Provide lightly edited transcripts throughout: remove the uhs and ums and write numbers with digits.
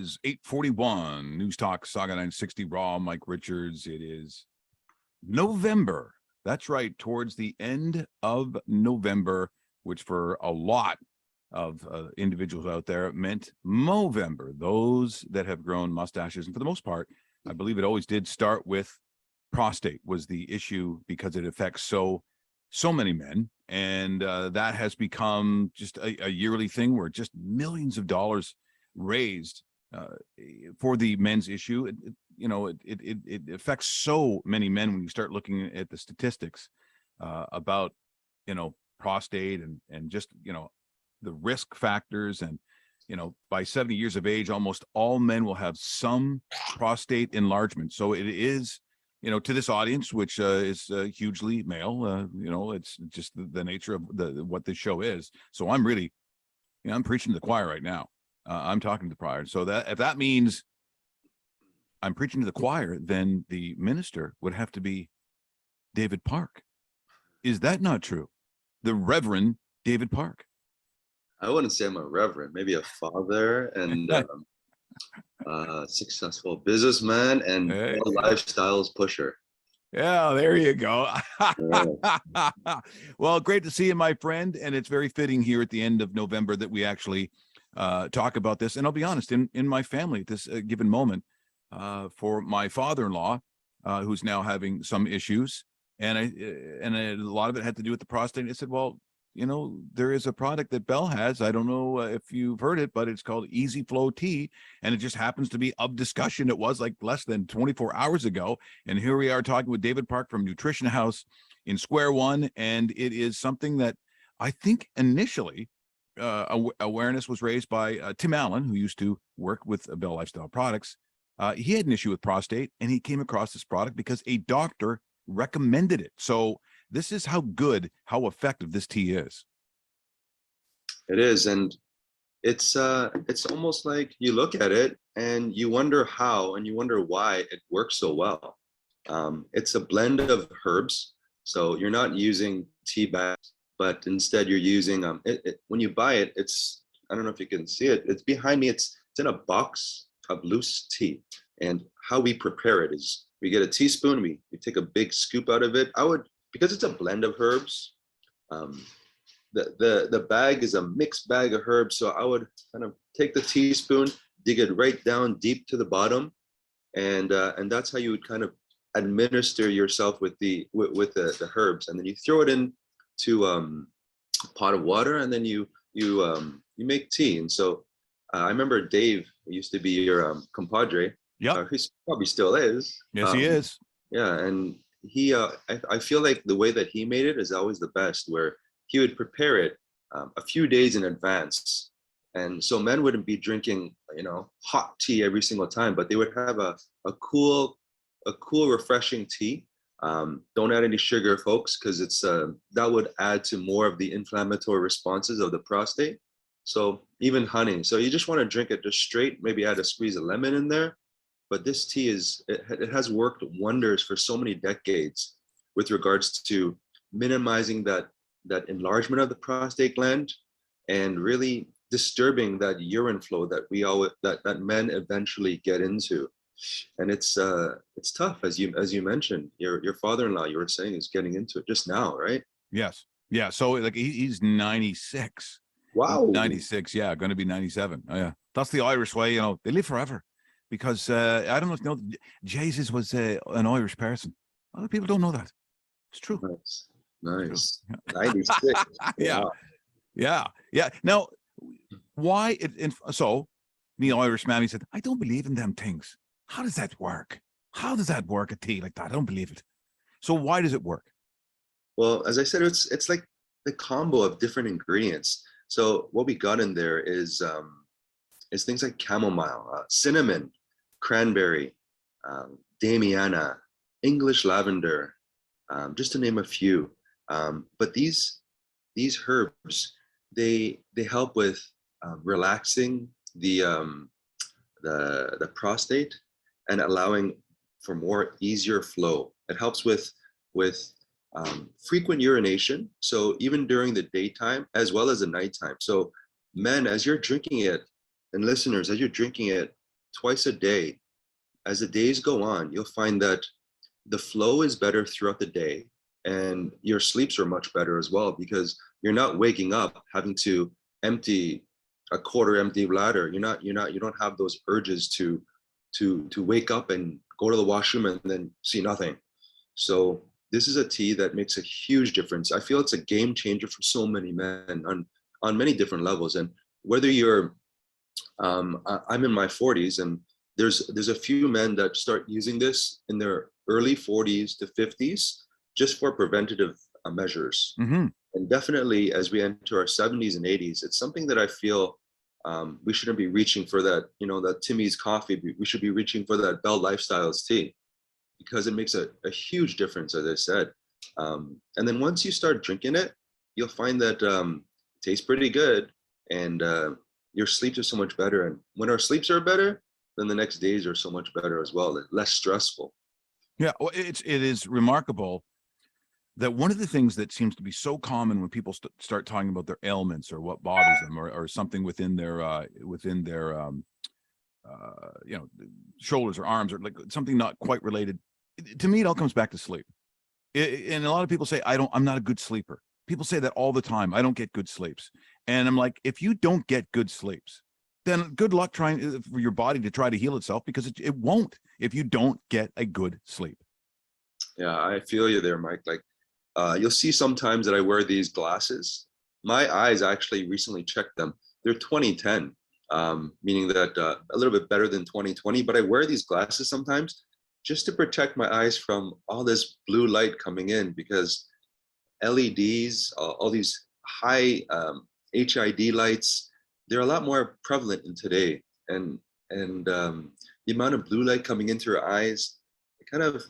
is 8:41. Newstalk Sauga 960 Raw. Mike Richards. It is November. That's right. Towards the end of November, which for a lot of individuals out there meant Movember. Those that have grown mustaches, and for the most part, I believe it always did start with prostate was the issue because it affects so many men, and that has become just a yearly thing where just millions of dollars raised for the men's issue. It affects so many men when you start looking at the statistics about prostate and just the risk factors. And by 70 years of age, almost all men will have some prostate enlargement. So it is, to this audience, which is hugely male, it's just the nature of what this show is. So I'm really, I'm preaching to the choir right now. I'm talking to the choir. So that if that means I'm preaching to the choir, then the minister would have to be David Park. Is that not true? The Reverend David Park. I wouldn't say I'm a reverend, maybe a father and successful businessman and lifestyles pusher. Yeah, there you go. Yeah. Well, great to see you, my friend. And it's very fitting here at the end of November that we actually talk about this. And I'll be honest, in my family at this given moment, for my father-in-law, who's now having some issues, and a lot of it had to do with the prostate. I said, well, there is a product that Bell has. I don't know if you've heard it, but it's called Easy Flow Tea. And it just happens to be of discussion. It was like less than 24 hours ago. And here we are talking with David Park from Nutrition House in Square One. And it is something that I think initially awareness was raised by Tim Allen, who used to work with Bell Lifestyle Products. He had an issue with prostate, and he came across this product because a doctor recommended it. So this is how effective this tea is. It is, and it's almost like you look at it and you wonder how and you wonder why it works so well. It's a blend of herbs, so you're not using tea bags, but instead you're using when you buy it, I don't know if you can see it. It's behind me. It's in a box of loose tea, and how we prepare it is we get a teaspoon, we take a big scoop out of it. Because it's a blend of herbs, the bag is a mixed bag of herbs. So I would kind of take the teaspoon, dig it right down deep to the bottom, and that's how you would kind of administer yourself with the herbs, and then you throw it into a pot of water, and then you make tea. And so I remember Dave used to be your compadre. Yeah, he probably still is. Yes, he is. Yeah, and he I feel like the way that he made it is always the best, where he would prepare it a few days in advance, and so men wouldn't be drinking hot tea every single time, but they would have a cool refreshing tea. Don't add any sugar, folks, because it's that would add to more of the inflammatory responses of the prostate. So even honey, so you just want to drink it just straight, maybe add a squeeze of lemon in there. But this tea it has worked wonders for so many decades with regards to minimizing that enlargement of the prostate gland and really disturbing that urine flow that men eventually get into. And it's tough, as you mentioned. Your father-in-law, you were saying, is getting into it just now, right? Yes. Yeah. So like he's 96. Wow. 96. Yeah. Going to be 97. Oh, yeah. That's the Irish way. They live forever. Because I don't know if Jesus was an Irish person. Other people don't know that. It's true. Nice. 96. Yeah. Wow. Yeah. Now, why? So, the Irish man, he said, I don't believe in them things. How does that work? How does that work, a tea like that? I don't believe it. So why does it work? Well, as I said, it's like the combo of different ingredients. So what we got in there is things like chamomile, cinnamon, cranberry, damiana, English lavender, just to name a few. But these herbs, they help with relaxing the prostate and allowing for more easier flow. It helps with frequent urination, so even during the daytime as well as the nighttime. So men, as you're drinking it, and listeners, as you're drinking it, twice a day. As the days go on, you'll find that the flow is better throughout the day, and your sleeps are much better as well, because you're not waking up having to empty a quarter empty bladder. You don't have those urges to wake up and go to the washroom and then see nothing. So this is a tea that makes a huge difference. I feel it's a game changer for so many men on many different levels. And whether you're I'm in my 40s, and there's a few men that start using this in their early 40s to 50s just for preventative measures. Mm-hmm. And definitely as we enter our 70s and 80s, it's something that I feel we shouldn't be reaching for that, that Timmy's coffee. We should be reaching for that Bell Lifestyles tea, because it makes a huge difference, as I said. And then once you start drinking it, you'll find that it tastes pretty good, and your sleeps are so much better. And when our sleeps are better, then the next days are so much better as well, less stressful. Yeah, well, it is remarkable that one of the things that seems to be so common when people start talking about their ailments or what bothers them, or something within their shoulders or arms, or like something not quite related, to me it all comes back to sleep. And a lot of people say, I'm not a good sleeper. People say that all the time. I don't get good sleeps. And I'm like, if you don't get good sleeps, then good luck trying for your body to try to heal itself, because it won't if you don't get a good sleep. Yeah, I feel you there, Mike. Like, you'll see sometimes that I wear these glasses. My eyes, actually recently checked them. They're 2010, meaning that a little bit better than 2020. But I wear these glasses sometimes just to protect my eyes from all this blue light coming in, because LEDs, all these high HID lights, they're a lot more prevalent in today. And the amount of blue light coming into your eyes, it kind of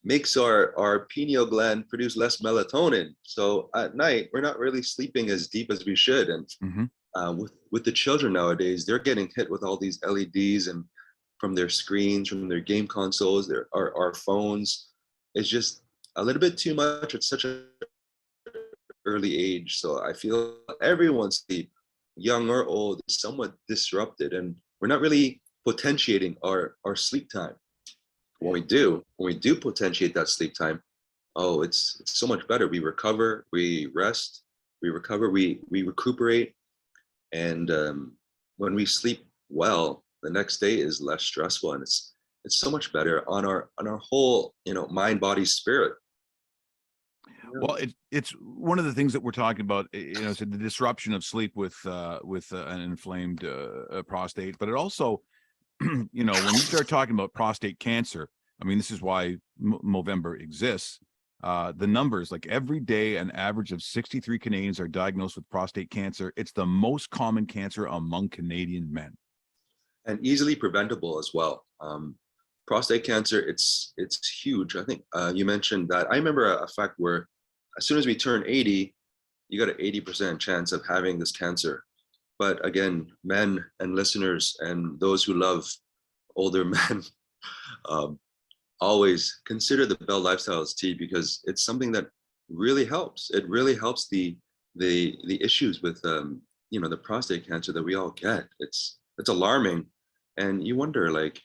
makes our pineal gland produce less melatonin. So at night, we're not really sleeping as deep as we should. And Mm-hmm. With the children nowadays, they're getting hit with all these LEDs, and from their screens, from their game consoles, our phones. It's just a little bit too much at such an early age. So I feel everyone's sleep, young or old, is somewhat disrupted, and we're not really potentiating our sleep time. When we do potentiate that sleep time, oh, it's so much better. We recover, we rest, we recover, we recuperate, and when we sleep well, the next day is less stressful, and it's so much better on our whole, mind, body, spirit. Well, it's one of the things that we're talking about, so the disruption of sleep with an inflamed prostate, but it also, when we start talking about prostate cancer, I mean, this is why Movember exists. The numbers, like every day, an average of 63 Canadians are diagnosed with prostate cancer. It's the most common cancer among Canadian men, and easily preventable as well. Prostate cancer, it's huge. I think you mentioned that. I remember a fact where as soon as we turn 80, you got an 80% chance of having this cancer. But again, men and listeners and those who love older men, always consider the Bell Lifestyles tea, because it's something that really helps. It really helps the issues with the prostate cancer that we all get. It's alarming, and you wonder, like,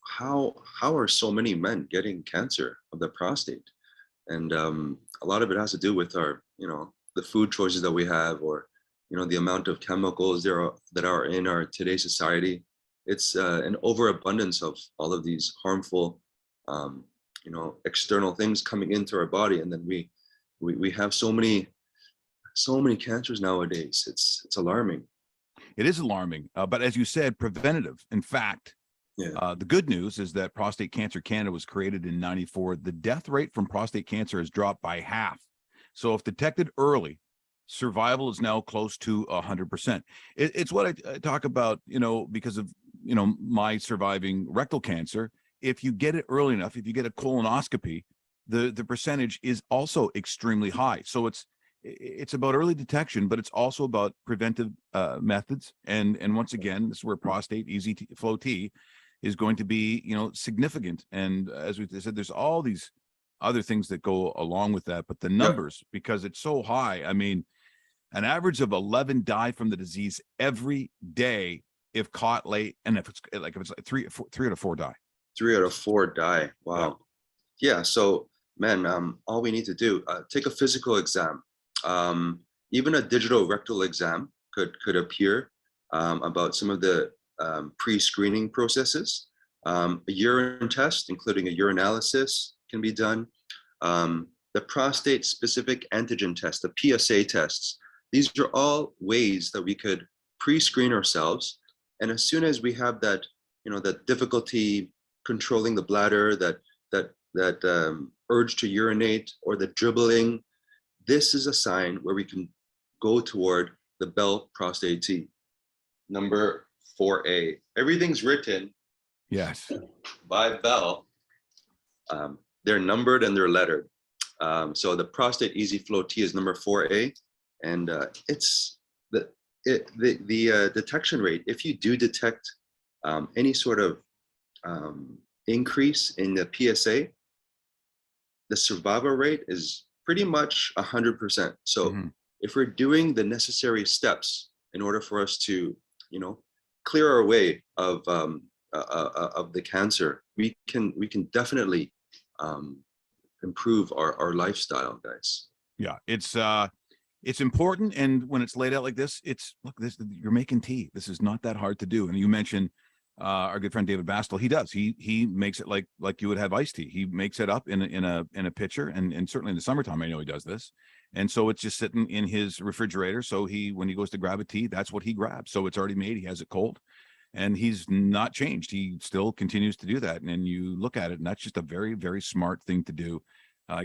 how are so many men getting cancer of the prostate? And a lot of it has to do with our the food choices that we have, or the amount of chemicals that are in our today's society. It's an overabundance of all of these harmful external things coming into our body, and then we have so many cancers nowadays. It's alarming. It is alarming, but as you said, preventative. In fact, Yeah. the good news is that Prostate Cancer Canada was created in '94. The death rate from prostate cancer has dropped by half. So if detected early, survival is now close to 100%. It's what I talk about, because of, my surviving rectal cancer. If you get it early enough, if you get a colonoscopy, the percentage is also extremely high. So it's about early detection, but it's also about preventive methods. And once again, this is where prostate easy flow tea is going to be, significant. And as we said, there's all these other things that go along with that, but the numbers, because it's so high, I mean, an average of 11 die from the disease every day if caught late, and if it's like three out of four die. 3 out of 4 die. Wow. Yeah. So, man, all we need to do, take a physical exam. Even a digital rectal exam could appear about some of the pre-screening processes. A urine test, including a urinalysis, can be done. The prostate-specific antigen test, the PSA tests. These are all ways that we could pre-screen ourselves. And as soon as we have that, that difficulty controlling the bladder, that urge to urinate, or the dribbling, this is a sign where we can go toward the Bell Prostate T. Number 4A. Everything's written, yes, by Bell. They're numbered and they're lettered. So the Prostate Easy Flow T is number 4A, and it's the detection rate. If you do detect any sort of increase in the PSA, the survival rate is pretty much 100%. So if we're doing the necessary steps in order for us to, clear our way of the cancer, we can definitely improve our lifestyle, guys. Yeah, it's important, and when it's laid out like this, you're making tea. This is not that hard to do. And you mentioned our good friend David Bastl. He does. He makes it like you would have iced tea. He makes it up in a pitcher, and certainly in the summertime, I know he does this. And so it's just sitting in his refrigerator. So when he goes to grab a tea, that's what he grabs. So it's already made. He has it cold, and he's not changed. He still continues to do that. And you look at it, and that's just a very, very smart thing to do,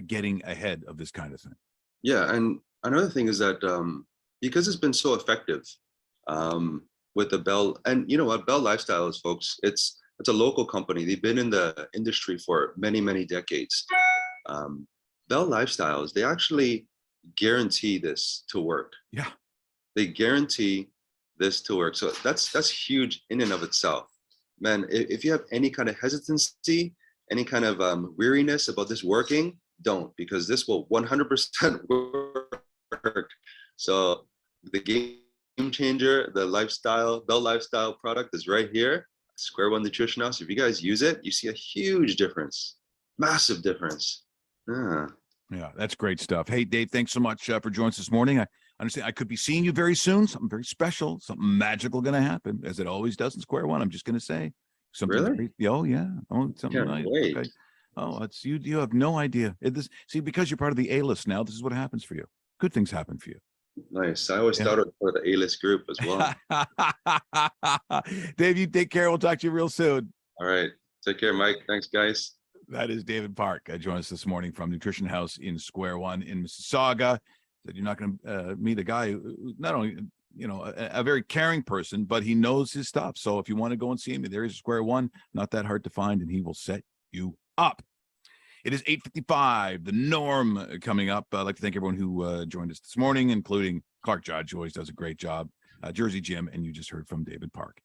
getting ahead of this kind of thing. Yeah, and another thing is that because it's been so effective with the Bell, and you know what, Bell Lifestyles, folks, it's a local company. They've been in the industry for many, many decades. Bell Lifestyles, they actually guarantee this to work. Yeah, they guarantee this to work. So that's huge in and of itself, man. If you have any kind of hesitancy, any kind of weariness about this working, don't, because this will 100% work. So the game changer, the Bell Lifestyle product is right here, Square One Nutrition House. If you guys use it, you see a huge difference, massive difference. Yeah, that's great stuff. Hey, Dave, thanks so much for joining us this morning. I understand I could be seeing you very soon. Something very special, something magical going to happen, as it always does in Square One. I'm just going to say something. Really? Something nice. Wait. Okay. Oh, it's you. You have no idea. Because you're part of the A-list now, this is what happens for you. Good things happen for you. Nice. I always thought it was for the A-list group as well. Dave, you take care. We'll talk to you real soon. All right. Take care, Mike. Thanks, guys. That is David Park. Joined us this morning from Nutrition House in Square One in Mississauga. That you're not going to meet a guy who not only, a very caring person, but he knows his stuff. So if you want to go and see him, there is Square One, not that hard to find, and he will set you up. It is 8:55, the norm coming up. I'd like to thank everyone who joined us this morning, including Clark Judge, who always does a great job, Jersey Jim, and you just heard from David Park.